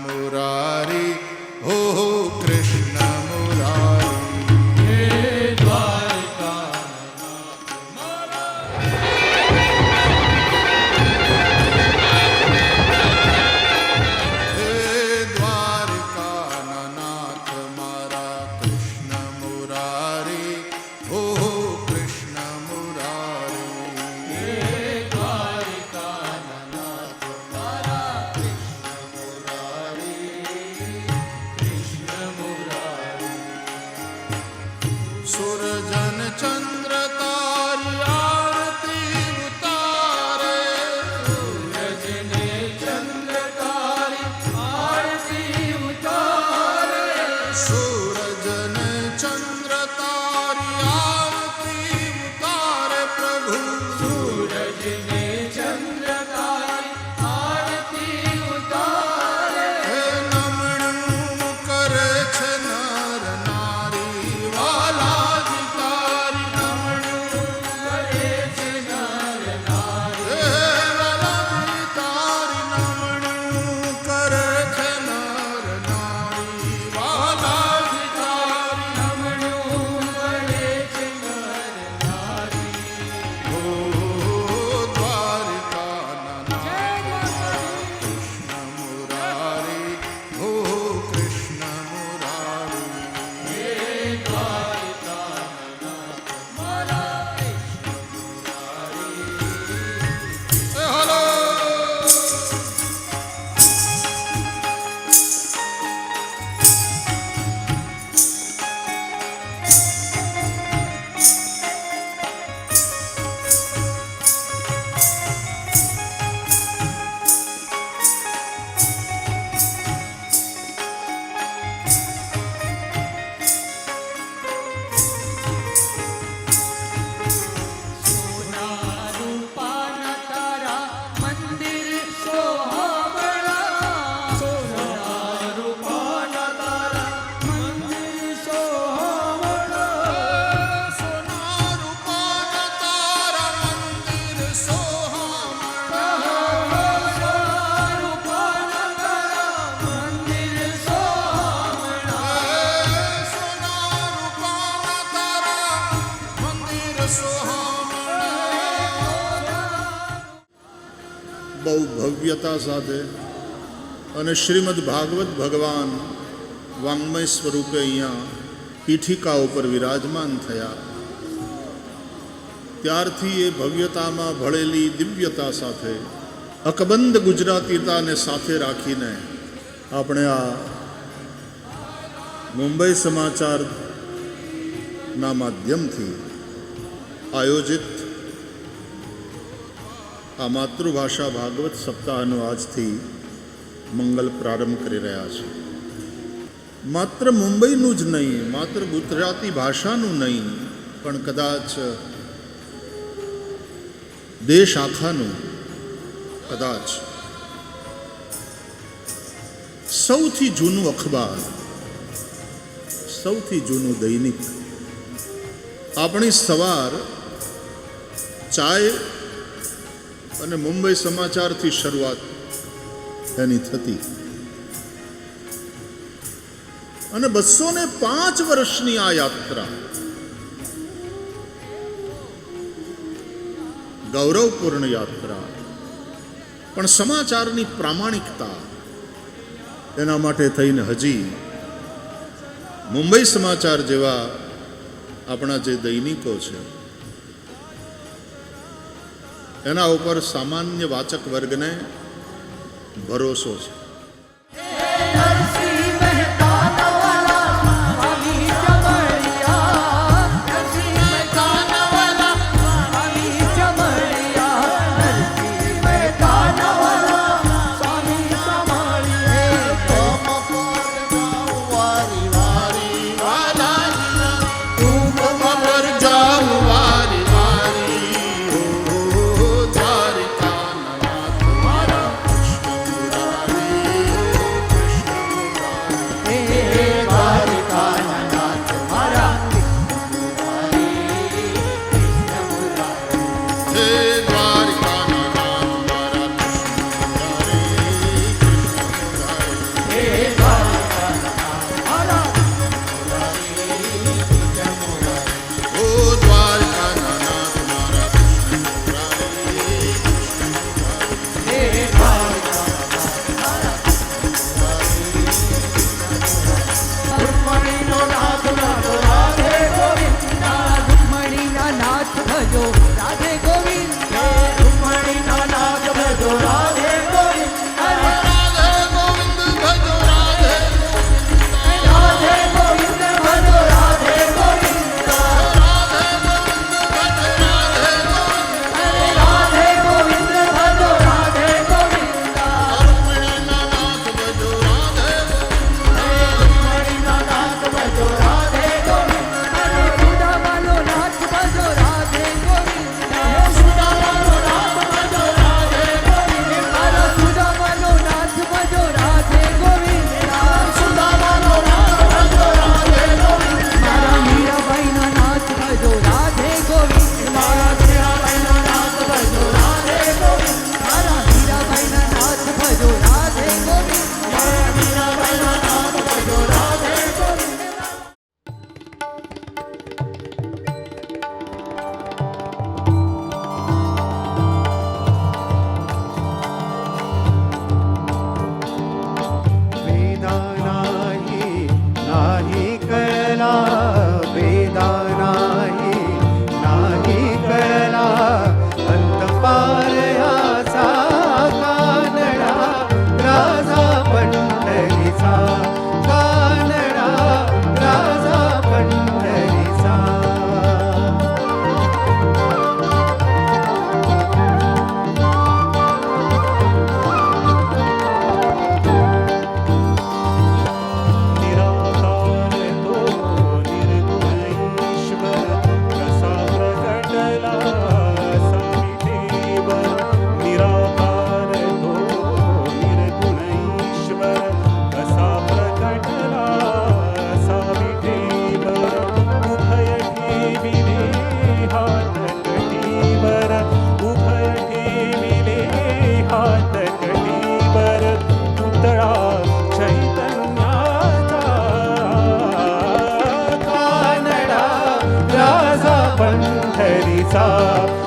मुरारी हो कृष्ण मुरारी। हे द्वारका हे द्वारकानाथ मारा कृष्ण मुरारी हो कृष्ण मुरारी। हे द्वारका नाथ मारा कृष्ण मुरारी। सुरजन चंद्र तारी आरती उतारे। सूरज ने चंद्र तारी आरती उतारे। सूरजन चंद्र तारी आरती उतारे प्रभु। सूरज ने चंद्र तारी आरती उतारे। हे नमणुं करे छे नर नारी वालाधिकारी। નમણું કરે છે નર નારી। हे वालाधिकारी नमणुं करे छे नर नारी वालाधिकारी। નમણું કરે છે નર નારી। ओ द्वारकानाथ कृष्ण मुरारी हो कृष्ण मुरारी। હે દ્વારકાનાથ મારા કૃષ્ણ મુરારી। हे हलो સોના રૂપાના તારા મંદિર સોહામણા। સોના રૂપાના તારા મંદિર સોહામણા। सोना रूपाना तारा मंदिर सोहामणा। સોના રૂપાના તારા મંદિર સોહામણા। सोना रूपाना तारा मंदिर सोहामणा। બહુ ભવ્યતા સાથે અને શ્રીમદ ભાગવત ભગવાન વાંગ્મય સ્વરૂપે અહીંયા પીઠિકા ઉપર વિરાજમાન થયા ત્યારથી એ ભવ્યતામાં ભળેલી દિવ્યતા સાથે અકબંધ ગુજરાતીતાને સાથે રાખીને આપણે આ મુંબઈ સમાચારના માધ્યમથી આયોજિત આ માતૃભાષા ભાગવત સપ્તાહનો આજથી મંગલ પ્રારંભ કરી રહ્યા છે। માત્ર મુંબઈનું જ નહીં, માત્ર ગુજરાતી ભાષાનું નહીં, પણ કદાચ દેશ આખાનું, કદાચ સૌથી જૂનું અખબાર, સૌથી જૂનું દૈનિક, આપણી સવાર ચાય અને મુંબઈ સમાચારથી શરૂઆત એની થતી અને 205 વર્ષની આ યાત્રા ગૌરવપૂર્ણ યાત્રા, પણ સમાચારની પ્રામાણિકતા એના માટે થઈને હજી મુંબઈ સમાચાર જેવા આપણા જે દૈનિકો છે એના ઉપર સામાન્ય વાચક વર્ગને ભરોસો છે। નરસિંહ મહેતાના વાલા સ્વામી ચમડિયા। નરસિંહ મહેતાના વાલા સ્વામી ચમડિયા। નરસિંહ મહેતાના વાલા સ્વામી પર જાઉં વારી વારી હો દ્વારિકાનાથ મારા કૃષ્ણ મુરારી। सा